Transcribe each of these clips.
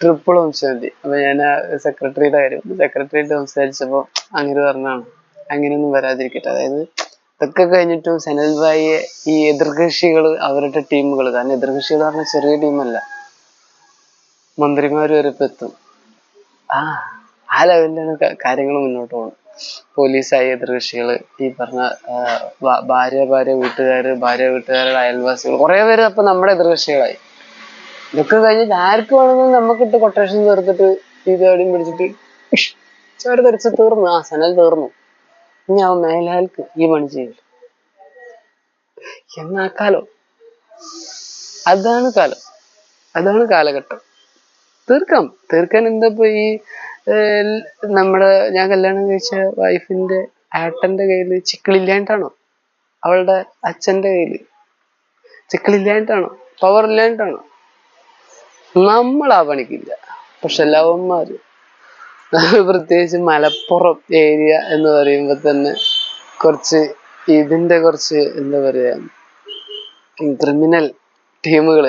Triple വംശാന്തി. അപ്പൊ ഞാൻ സെക്രട്ടറിയുടെ കാര്യം സെക്രട്ടറിയായിട്ട് സംസാരിച്ചപ്പോ അങ്ങനെ പറഞ്ഞാണ് അങ്ങനെയൊന്നും വരാതിരിക്കട്ടെ. അതായത് ഇതൊക്കെ കഴിഞ്ഞിട്ടും സനൽ ഭായിയെ ഈ എതിർകക്ഷികൾ അവരുടെ ടീമുകൾ, കാരണം എതിർകക്ഷികൾ പറഞ്ഞാൽ ചെറിയ ടീമല്ല, മന്ത്രിമാർ വരെ ഇപ്പൊ എത്തും. ആ ലെവലിലാണ് കാര്യങ്ങൾ മുന്നോട്ട് പോകുന്നത്. പോലീസായി എതിർകക്ഷികള്, ഈ പറഞ്ഞ ഭാര്യ വീട്ടുകാരുടെ അയൽവാസികൾ, കുറെ പേര് അപ്പൊ നമ്മുടെ എതിർകക്ഷികളായി. ഇതൊക്കെ കഴിഞ്ഞിട്ട് ആർക്ക് വേണമെങ്കിലും നമുക്കിട്ട് കൊട്ടേഷൻ തീർത്തിട്ട് ഇതേടിയും പിടിച്ചിട്ട് ചോര തെറിച്ച് തീർന്നു. സനൽ തീർന്നു, ഇനി അവൻ മേലാൽക്ക് ഈ പണി ചെയ്യില്ല എന്നാക്കാലോ. അതാണ് കാലം, അതാണ് കാലഘട്ടം. തീർക്കാൻ എന്താ ഈ നമ്മുടെ ഞാൻ കല്യാണം കഴിച്ച വൈഫിന്റെ ഏട്ടന്റെ കയ്യില് ചിക്കിളില്ലായിട്ടാണോ? അവളുടെ അച്ഛന്റെ കയ്യില് ചിക്കിളില്ലായിട്ടാണോ? പവർ ഇല്ലായിട്ടാണോ? നമ്മൾ ആ പണിക്കില്ല. പക്ഷെ ലവന്മാര്, പ്രത്യേകിച്ച് മലപ്പുറം ഏരിയ എന്ന് പറയുമ്പോ തന്നെ കുറച്ച് എന്താ പറയാ, ക്രിമിനൽ ടീമുകൾ.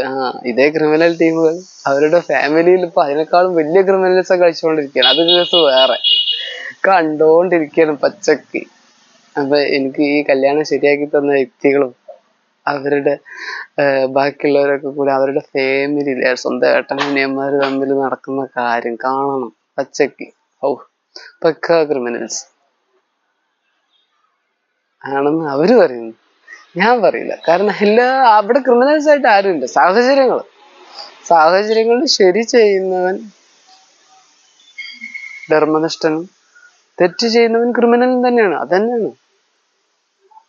ഇതേ ക്രിമിനൽ ടീമുകൾ അവരുടെ ഫാമിലിയിൽ ഇപ്പൊ അതിനേക്കാളും വലിയ ക്രിമിനൽസ് ഒക്കെ കഴിച്ചുകൊണ്ടിരിക്കുകയാണ്. അത് കേസ് വേറെ കണ്ടോണ്ടിരിക്കുകയാണ് പച്ചക്ക്. അപ്പൊ എനിക്ക് ഈ കല്യാണം ശരിയാക്കി തന്ന വ്യക്തികളും അവരുടെ ബാക്കിയുള്ളവരൊക്കെ കൂടി അവരുടെ ഫാമിലിയിൽ സ്വന്തം ഏട്ടനനിയന്മാര് തമ്മിൽ നടക്കുന്ന കാര്യം കാണണം പച്ചക്ക്. പക്ക ക്രിമിനൽസ് ആണെന്ന് അവര് പറയുന്നു, ഞാൻ പറയില്ല. കാരണം അവിടെ ക്രിമിനൽസ് ആയിട്ട് ആരുമില്ല. സാഹചര്യങ്ങളിൽ ശരി ചെയ്യുന്നവൻ ധർമ്മനിഷ്ഠനും, തെറ്റ് ചെയ്യുന്നവൻ ക്രിമിനലും തന്നെയാണ്. അതന്നെയാണ്.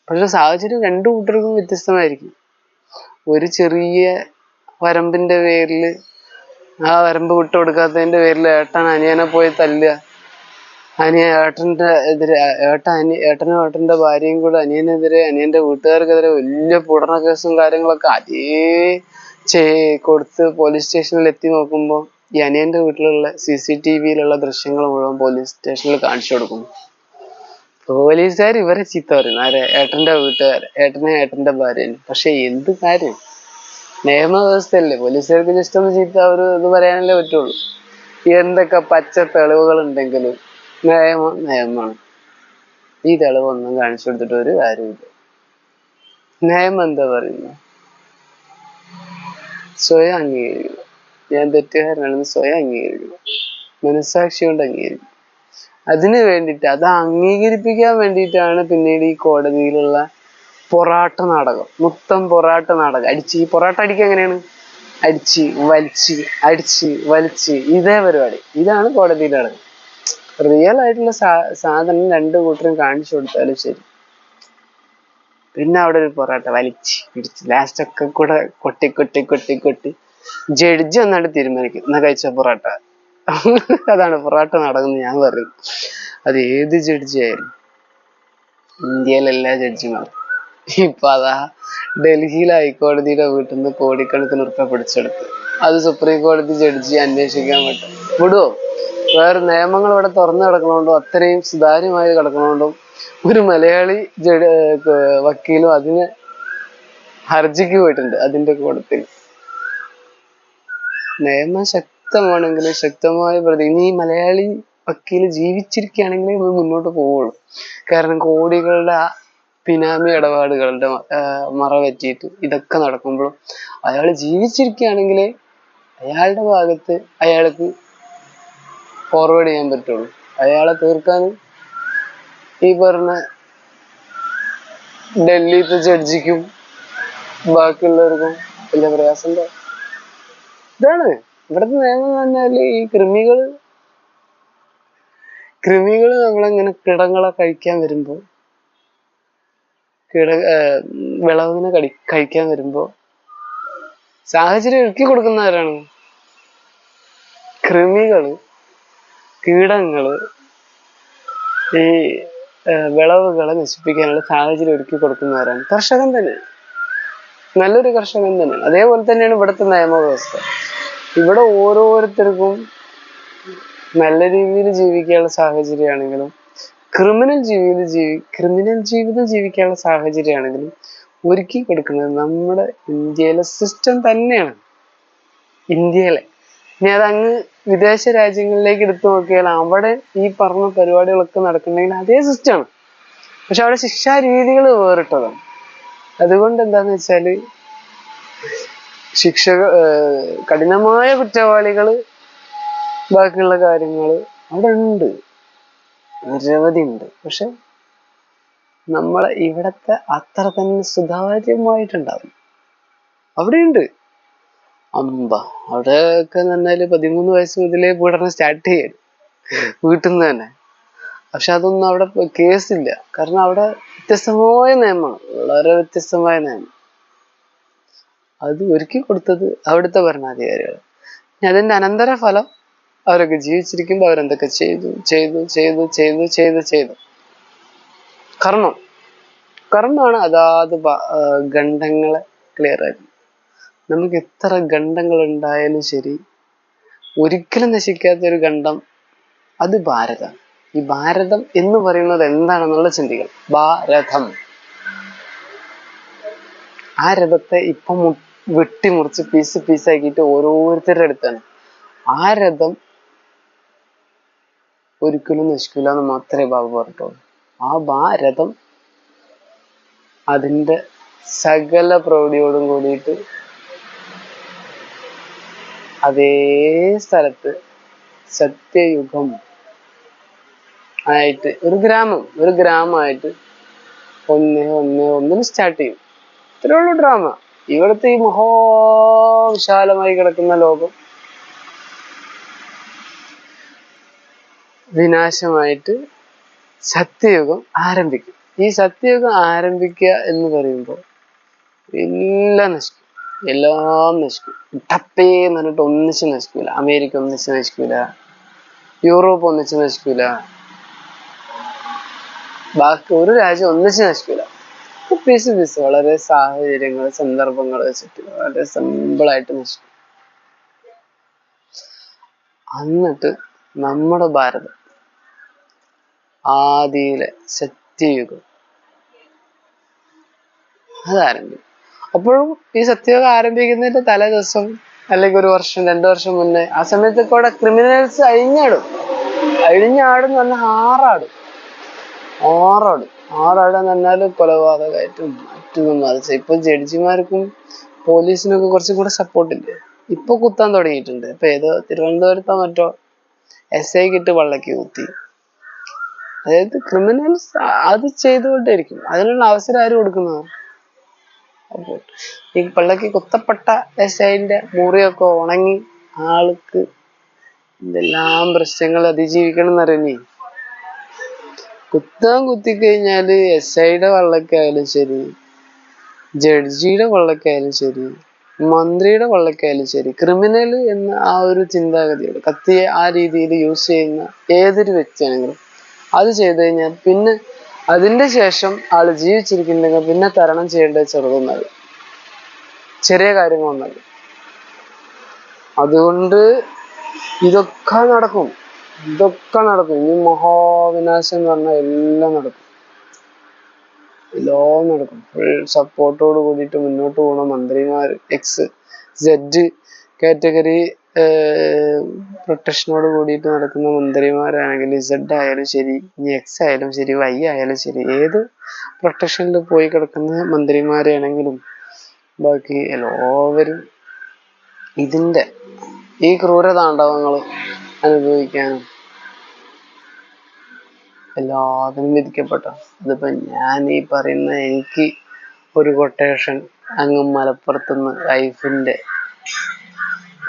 പക്ഷെ സാഹചര്യം രണ്ടു കൂട്ടർക്കും വ്യത്യസ്തമായിരിക്കും. ഒരു ചെറിയ വരമ്പിന്റെ പേരില്, ആ വരമ്പ് വിട്ടുകൊടുക്കാത്തതിന്റെ പേരിൽ ഏട്ടൻ അനിയനെ പോയി തല്ലുക, ഏട്ടനും ഏട്ടന്റെ ഭാര്യയും കൂടെ അനിയനെതിരെ, അനിയന്റെ വീട്ടുകാർക്കെതിരെ വലിയ പീഡന കേസും കാര്യങ്ങളൊക്കെ കൊടുത്ത് പോലീസ് സ്റ്റേഷനിൽ എത്തി നോക്കുമ്പോൾ ഈ അനിയന്റെ വീട്ടിലുള്ള CCTVയിലുള്ള ദൃശ്യങ്ങൾ മുഴുവൻ പോലീസ് സ്റ്റേഷനിൽ കാണിച്ചു കൊടുക്കും. പോലീസുകാർ ഇവരെ ചീത്ത പറയും, ഏട്ടന്റെ വീട്ടുകാരെ, ഏട്ടന്റെ ഭാര്യന്. പക്ഷെ എന്ത് കാര്യം? നിയമവ്യവസ്ഥയല്ലേ. പോലീസുകാർക്ക് ജസ്റ്റ് ഒന്ന് ചീത്ത ഇത് പറയാനല്ലേ പറ്റുള്ളൂ. എന്തൊക്കെ പച്ച തെളിവുകൾ ഉണ്ടെങ്കിലും നിയമമാണ്. ഈ തെളിവൊന്നും കാണിച്ചു കൊടുത്തിട്ട് ഒരു കാര്യമില്ല. നിയമം എന്താ പറയുന്നത്? സ്വയം അംഗീകരിക്കണം. ഞാൻ തെറ്റുകാരനാണെന്ന് സ്വയം അംഗീകരിക്കണം, മനസ്സാക്ഷി കൊണ്ട് അംഗീകരിക്കണം. അതിന് വേണ്ടിയിട്ട്, അത് അംഗീകരിപ്പിക്കാൻ വേണ്ടിയിട്ടാണ് പിന്നീട് ഈ കോടതിയിലുള്ള പൊറാട്ട നാടകം, മൊത്തം പൊറാട്ട നാടകം. ഈ പൊറാട്ട അടിക്കുക എങ്ങനെയാണ്? അടിച്ച് വലിച്ച് ഇതേ പരിപാടി. ഇതാണ് കോടതിയിൽ നടക്കുന്നത്. റിയൽ ആയിട്ടുള്ള സാധനം രണ്ടു കൂട്ടരും കാണിച്ചു കൊടുത്താലും ശരി, പിന്നെ അവിടെ ഒരു പൊറാട്ട വലിച്ച് പിടിച്ച് ലാസ്റ്റ് ഒക്കെ കൂടെ കൊട്ടി ജഡ്ജി ഒന്നാണ്ട് തീരുമാനിക്കും, എന്നാ കഴിച്ച പൊറാട്ട. അതാണ് പൊറാട്ട നടക്കുന്നത് ഞാൻ പറയും. അത് ഏത് ജഡ്ജി ആയാലും, ഇന്ത്യയിലെ എല്ലാ ജഡ്ജിമാരും. ഇപ്പൊ ഡൽഹിയിലെ ഹൈക്കോടതിയുടെ വീട്ടിൽ നിന്ന് കോടിക്കണക്കിന് ഉറുപ്പ പിടിച്ചെടുത്ത് അത് സുപ്രീം കോടതി ജഡ്ജി അന്വേഷിക്കാൻ വിടുവോ? വേറെ നിയമങ്ങൾ ഇവിടെ തുറന്നു കിടക്കണോണ്ടും അത്രയും സുതാര്യമായി കിടക്കണോണ്ടും ഒരു മലയാളി വക്കീലും അതിന് ഹർജിക്ക് പോയിട്ടുണ്ട്. അതിന്റെ കൂട്ടത്തിൽ നിയമം ശക്തമാണെങ്കിലും ശക്തമായ ഇനി ഈ മലയാളി വക്കീല് ജീവിച്ചിരിക്കുകയാണെങ്കിലേ മുന്നോട്ട് പോവുള്ളൂ. കാരണം കോടികളുടെ പിനാമി ഇടപാടുകളുടെ മറ പറ്റിയിട്ട് ഇതൊക്കെ നടക്കുമ്പോഴും അയാൾ ജീവിച്ചിരിക്കുകയാണെങ്കിലേ അയാളുടെ ഭാഗത്ത് അയാൾക്ക് ഫോർവേഡ് ചെയ്യാൻ പറ്റുള്ളൂ. അയാളെ തീർക്കാൻ ഈ പറഞ്ഞ ഡൽഹിയിലത്തെ ജഡ്ജിക്കും ബാക്കിയുള്ളവർക്കും വലിയ പ്രയാസം. ഇതാണ് ഇവിടുത്തെ നിയമം എന്ന് പറഞ്ഞാല്. ഈ കൃമികള് നമ്മളെങ്ങനെ കിടങ്ങളെ കഴിക്കാൻ വരുമ്പോ, വിളവിനെ കഴിക്കാൻ വരുമ്പോ സാഹചര്യം ഒരുക്കി കൊടുക്കുന്നവരാണ് കൃമികള്, കീടങ്ങള്. ഈ വിളവുകളെ നശിപ്പിക്കാനുള്ള സാഹചര്യം ഒരുക്കി കൊടുക്കുന്നവരാണ് കർഷകൻ തന്നെ, നല്ലൊരു കർഷകൻ തന്നെയാണ്. അതേപോലെ തന്നെയാണ് ഇവിടുത്തെ നിയമവ്യവസ്ഥ. ഇവിടെ ഓരോരുത്തർക്കും നല്ല രീതിയിൽ ജീവിക്കാനുള്ള സാഹചര്യമാണെങ്കിലും ക്രിമിനൽ ജീവിതം ജീവിക്കാനുള്ള സാഹചര്യമാണെങ്കിലും ഒരുക്കി കൊടുക്കുന്നത് നമ്മുടെ ഇന്ത്യയിലെ സിസ്റ്റം തന്നെയാണ്. ഇന്ത്യയിലെ ഇനി അതങ്ങ് വിദേശ രാജ്യങ്ങളിലേക്ക് എടുത്തു നോക്കിയാൽ അവിടെ ഈ പറഞ്ഞ പരിപാടികളൊക്കെ നടക്കുന്നുണ്ടെങ്കിൽ അതേ സിസ്റ്റമാണ്. പക്ഷെ അവിടെ ശിക്ഷാ രീതികൾ വേറിട്ടതാണ്. അതുകൊണ്ട് എന്താന്ന് വെച്ചാല് കഠിനമായ കുറ്റവാളികള് ബാക്കിയുള്ള കാര്യങ്ങള് അവിടെ ഉണ്ട്, നിരവധി ഉണ്ട്. പക്ഷെ നമ്മളെ ഇവിടത്തെ അത്ര തന്നെ സുതാര്യമായിട്ടുണ്ടാവും. അവിടെയുണ്ട് അവിടെയൊക്കെ പറഞ്ഞാല് 13 വയസ്സ് മുതലേ പീഡനം സ്റ്റാർട്ട് ചെയ്യും വീട്ടിൽ നിന്ന് തന്നെ. പക്ഷെ അതൊന്നും അവിടെ കേസില്ല. കാരണം അവിടെ വ്യത്യസ്തമായ നിയമമാണ്, വളരെ വ്യത്യസ്തമായ നിയമം. അത് ഒരുക്കി കൊടുത്തത് അവിടുത്തെ ഭരണാധികാരികൾ. അതിന്റെ അനന്തര ഫലം അവരൊക്കെ ജീവിച്ചിരിക്കുമ്പോൾ അവരെന്തൊക്കെ ചെയ്തു ചെയ്തു ചെയ്തു ചെയ്തു ചെയ്തു ചെയ്തു കർമ്മമാണ് അതാത് ഗണ്ഡങ്ങളെ ക്ലിയർ ആക്കി. നമുക്ക് എത്ര ഗണ്ഡങ്ങൾ ഉണ്ടായാലും ശരി, ഒരിക്കലും നശിക്കാത്തൊരു ഗണ്ഡം അത് ഭാരതം. ഈ ഭാരതം എന്ന് പറയുന്നത് എന്താണെന്നുള്ള ചിന്തിക്കണം. ഭാരതം, ആ രഥത്തെ ഇപ്പം വെട്ടിമുറിച്ച് പീസ് പീസാക്കിയിട്ട് ഓരോരുത്തരുടെ അടുത്താണ്. ആ രഥം ഒരിക്കലും നശിക്കില്ല എന്ന് മാത്രമേ ബാബു പറഞ്ഞിട്ടുള്ളൂ. ആ ഭാരതം അതിന്റെ സകല പ്രൗഢിയോടും കൂടിയിട്ട് അതേ സ്ഥലത്ത് സത്യയുഗം ആയിട്ട് ഒരു ഗ്രാമമായിട്ട് ഒന്നിന് സ്റ്റാർട്ട് ചെയ്യും. ഇത്രേ ഉള്ളൂ ഡ്രാമ. ഇവിടുത്തെ ഈ മഹാവിശാലമായി കിടക്കുന്ന ലോകം വിനാശമായിട്ട് സത്യയുഗം ആരംഭിക്കും. ഈ സത്യയുഗം ആരംഭിക്കുക എന്ന് പറയുമ്പോൾ എല്ലാം നശിക്കും, എല്ലാം നശിക്കും. ടപ്പേ എന്ന് പറഞ്ഞിട്ട് ഒന്നിച്ച് നശിക്കൂല. അമേരിക്ക ഒന്നിച്ച് നശിക്കൂല, യൂറോപ്പ് ഒന്നിച്ച് നശിക്കൂല, ബാക്കി ഒരു രാജ്യം ഒന്നിച്ച് നശിക്കൂല. പീസ് വളരെ സാഹചര്യങ്ങൾ സന്ദർഭങ്ങൾ വെച്ചിട്ട് വളരെ സിമ്പിളായിട്ട് നശിക്കും. എന്നിട്ട് നമ്മുടെ ഭാരതം ആദിയിലെ സത്യയുഗം അതാരംഭിക്കും. അപ്പോഴും ഈ സത്യയുഗം ആരംഭിക്കുന്നതിന്റെ തലേ ദിവസം അല്ലെങ്കിൽ 1 വർഷം 2 വർഷം മുന്നേ ആ സമയത്തൊക്കെ അവിടെ ക്രിമിനൽസ് അഴിഞ്ഞാടും എന്ന് പറഞ്ഞാൽ ആറാടും പറഞ്ഞാല് കൊലപാതകമായിട്ടും മറ്റൊന്നും മറിച്ച്. ഇപ്പൊ ജഡ്ജിമാർക്കും പോലീസിനൊക്കെ കുറച്ചും കൂടെ സപ്പോർട്ടില്ലേ. ഇപ്പൊ കുത്താൻ തുടങ്ങിയിട്ടുണ്ട്. ഇപ്പൊ ഏതോ തിരുവനന്തപുരത്തോ മറ്റോ SI കിട്ട് വള്ളക്ക് കുത്തി. അതായത് ക്രിമിനൽസ് അത് ചെയ്തുകൊണ്ടേയിരിക്കും. അതിനുള്ള അവസരം ആര് കൊടുക്കുന്നത്? അപ്പോൾ ഈ പള്ളക്ക് കുത്തപ്പെട്ട SIന്റെ മുറിയൊക്കെ ഉണങ്ങി ആൾക്ക് ഇതെല്ലാം പ്രശ്നങ്ങൾ അതിജീവിക്കണം എന്നറിഞ്ഞേ. കുത്തിക്കഴിഞ്ഞാല് SIയുടെ വള്ളക്കായാലും ശരി, ജഡ്ജിയുടെ വള്ളക്കായാലും ശരി, മന്ത്രിയുടെ വള്ളക്കായാലും ശരി, ക്രിമിനൽ എന്ന ആ ഒരു ചിന്താഗതിയോട് കത്തിയെ ആ രീതിയിൽ യൂസ് ചെയ്യുന്ന ഏതൊരു വ്യക്തിയാണെങ്കിലും അത് ചെയ്തു കഴിഞ്ഞാൽ പിന്നെ അതിന്റെ ശേഷം ആള് ജീവിച്ചിരിക്കുന്നുണ്ടെങ്കിൽ പിന്നെ തരണം ചെയ്യേണ്ടത് ചെറുതൊന്നത്, ചെറിയ കാര്യങ്ങളൊന്നത്. അതുകൊണ്ട് ഇതൊക്കെ നടക്കും. ഇനി മഹാവിനാശം എന്ന് പറഞ്ഞാൽ എല്ലാം നടക്കും. ഫുൾ സപ്പോർട്ടോട് കൂടിയിട്ട് മുന്നോട്ട് പോകണ മന്ത്രിമാർ, XZ കാറ്റഗറി പ്രൊട്ടക്ഷനോട് കൂടിയിട്ട് നടക്കുന്ന മന്ത്രിമാരാണെങ്കിൽ Z ആയാലും ശരി, ഇനി X ആയാലും ശരി, Y ആയാലും ശരി, ഏത് പ്രൊട്ടക്ഷനിൽ പോയി കിടക്കുന്ന മന്ത്രിമാരാണെങ്കിലും ബാക്കി എല്ലാവരും ഇതിന്റെ ഈ ക്രൂരതാണ്ഡവങ്ങൾ അനുഭവിക്കാനും എല്ലാത്തിനും വിധിക്കപ്പെട്ട. അതിപ്പോ ഞാൻ ഈ പറയുന്ന എനിക്ക് ഒരു കൊട്ടേഷൻ അങ്ങ് മലപ്പുറത്തുനിന്ന് വൈഫിന്റെ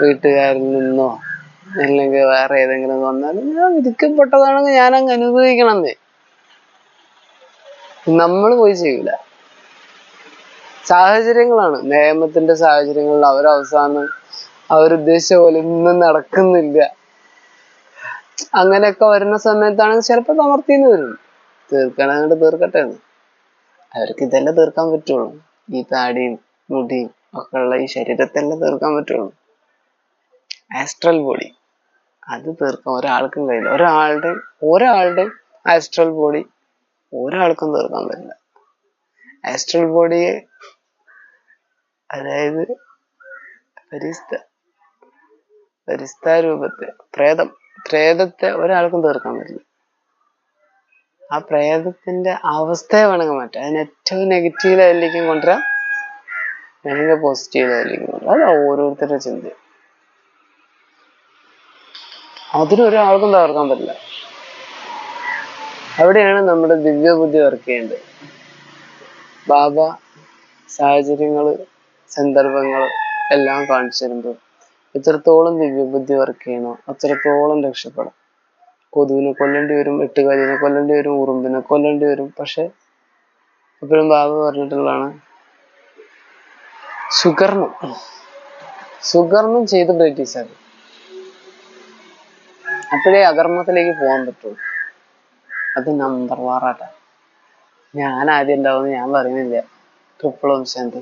വീട്ടുകാരിൽ നിന്നോ അല്ലെങ്കിൽ വേറെ ഏതെങ്കിലും വന്നാലും ഞാൻ വിധിക്കപ്പെട്ടതാണെങ്കിൽ ഞാൻ അങ്ങ് അനുഭവിക്കണമെന്നേ. നമ്മൾ പോയി ചെയ്യൂല. സാഹചര്യങ്ങളാണ്, നിയമത്തിന്റെ സാഹചര്യങ്ങളിൽ അവരവസാനം അവരുദ്ദേശിച്ച പോലെ ഒന്നും നടക്കുന്നില്ല. അങ്ങനെയൊക്കെ വരുന്ന സമയത്താണെങ്കിൽ ചിലപ്പോൾ തമർത്തിന്ന് വരും. തീർക്കണങ്ങോട്ട് തീർക്കട്ടെ എന്ന്. അവർക്ക് ഇതെല്ലാം തീർക്കാൻ പറ്റുള്ളൂ. ഈ താടിയും മുടിയും ഒക്കെ ഉള്ള ഈ ശരീരത്തെല്ലാം തീർക്കാൻ പറ്റുള്ളൂ. ആസ്ട്രൽ ബോഡി അത് തീർക്കാൻ ഒരാൾക്കും കഴിയില്ല. ഒരാളുടെ ആസ്ട്രൽ ബോഡി ഒരാൾക്കും തീർക്കാൻ പറ്റില്ല. ആസ്ട്രൽ ബോഡിയെ അതായത് പരിസ്ഥാരൂപത്തെ പ്രേതത്തെ ഒരാൾക്കും തീർക്കാൻ പറ്റില്ല. ആ പ്രേതത്തിന്റെ അവസ്ഥയെ വേണമെങ്കിൽ മാറ്റാം. അതിന് ഏറ്റവും നെഗറ്റീവ് ലെവലിലേക്കും കൊണ്ടുവരാം, അല്ലെങ്കിൽ പോസിറ്റീവ് ലെവലിലേക്കും കൊണ്ടുവരാം. അത് ഓരോരുത്തരുടെ ചിന്ത. അതിനൊരാൾക്കും തകർക്കാൻ പറ്റില്ല. അവിടെയാണ് നമ്മുടെ ദിവ്യബുദ്ധി വർക്ക് ചെയ്യേണ്ടത്. ബാബ സാഹചര്യങ്ങള്, സന്ദർഭങ്ങള് എല്ലാം കാണിച്ചു തരുമ്പോൾ എത്രത്തോളം ദിവ്യബുദ്ധി വർക്ക് ചെയ്യണോ അത്രത്തോളം രക്ഷപ്പെടാം. കൊതുവിനെ കൊല്ലേണ്ടി വരും, എട്ടുകാലിനെ കൊല്ലേണ്ടി വരും, ഉറുമ്പിനെ കൊല്ലേണ്ടി വരും. പക്ഷെ എപ്പോഴും ബാബ പറഞ്ഞിട്ടുള്ളതാണ്, സുകർമ്മം ചെയ്ത് പ്രാക്ടീസ് ആകും. അപ്പോഴേ അകർമ്മത്തിലേക്ക് പോകാൻ പറ്റുള്ളൂ. അത് നമ്പർ വാറാട്ടെ. ഞാൻ ആദ്യം ഉണ്ടാവുമെന്ന് ഞാൻ പറയുന്നില്ല. ട്രിപ്പിൾ ഓം ശാന്തി.